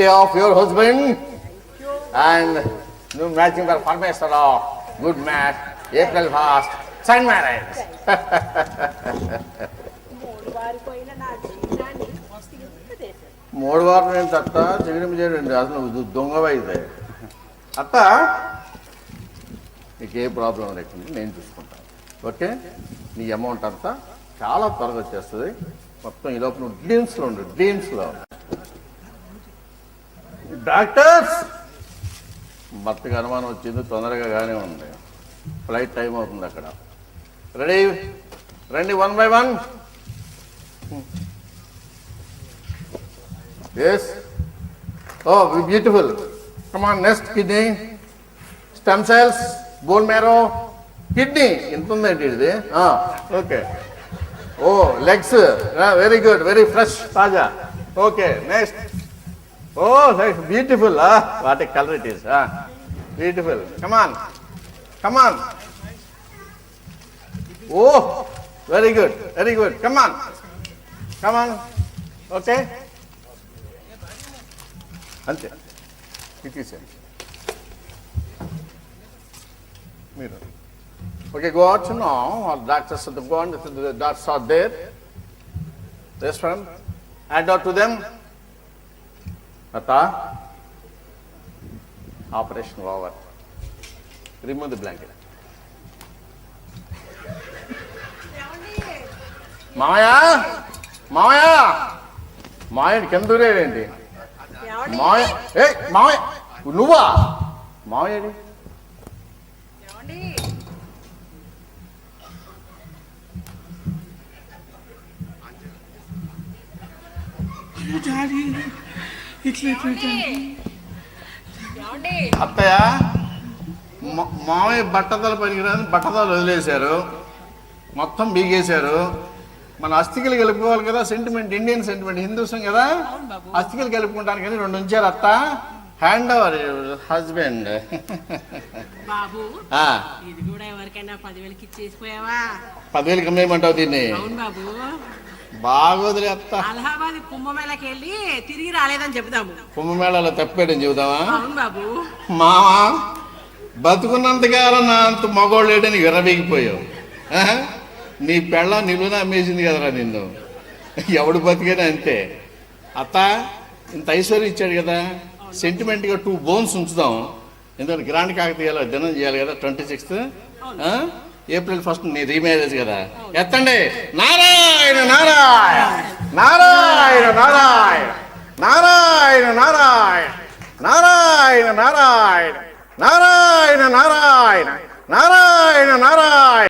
of your husband and new matching performance good match April 1st sign marriage. మూడు వారం నేను అత్త chicken చేయండి అసలు దొంగవైతే అత్త నీకు ఏ ప్రాబ్లం లేకుండా నేను చూసుకుంటాను. ఓకే, నీ అమౌంట్ అంతా చాలా త్వరగా వచ్చేస్తుంది. మొత్తం ఈ లోపల డ్రీమ్స్లో ఉండు. డ్రీమ్స్లో డాక్టర్స్ భర్తకు అనుమానం వచ్చింది, తొందరగా కానీ ఉంది, ఫ్లైట్ టైం అవుతుంది. అక్కడ రెడీ రండి, 1 by 1. Yes. Oh, beautiful. Come on, next kidney, stem cells, bone marrow, kidney. Inta undanడి ఇది. Okay. Oh, legs. Very good, very fresh, taja. Okay, next. Oh, nice, beautiful. What a color it is. Beautiful. Come on. Come on. Oh, very good, very good. Come on. Come on. Okay. అంతే తీసేయండి మీరు. Okay, go out now. All doctors are gone. The doctors are there. This one, hand out to them. Ata, operation over. Remove the blanket. మామయ్య మామయ్య మామయ్య కింద దూరేంటి? మామయ్య ఏ మామయ్య నువ్వా? మామయ్య అత్తయ్య మామయ్య బట్టతల పనికిరాని బట్టతలు వదిలేశారు, మొత్తం బీగేశారు. మన అస్థికలు కలుపుకోవాలి కదా, సెంటిమెంట్, ఇండియన్ సెంటిమెంట్, హిందూసం కదా, అస్థికలు కలుపుకుంటాను కానీ 2 ఉంచారు. అత్త హ్యాండ్ ఓవర్ హస్బెండ్. బాబు ఇది కూడా ఎవరికైనా 10,000కి ఇచ్చేసిపోయావా? 10,000 కమ్మేయమంటావు దీన్ని? అవును బాబు. బాగోదులే అత్త. అలహాబాద్ కుంభమేళకి వెళ్ళి తిరిగి రాలేదని చెప్దాము. కుంభమేళాలో తప్పేయడం చెబుదామా? అవును బాబు. మామా బతుకున్నంతకాలం నా అంత మగోళ్ళు లేడని విరవీగిపోయావు. నీ పెళ్ళ నిలువున అమ్మేసింది కదరా నిన్ను. ఎవడు బతికైనా అంతే. అత్త ఇంత ఐశ్వర్యం ఇచ్చాడు కదా, సెంటిమెంట్గా 2 bones ఉంచుదాం. ఎందుకంటే గ్రాండ్ కాకతీయాలో దినం చేయాలి కదా, 26th April 1st నీ రీమ్యారేజ్ కదా. ఎత్తండి. నారాయణ నారాయణ నారాయణ నారాయణ నారాయణ నారాయణ నారాయణ నారాయణ నారాయణ నారాయణ నారాయణ నారాయణ.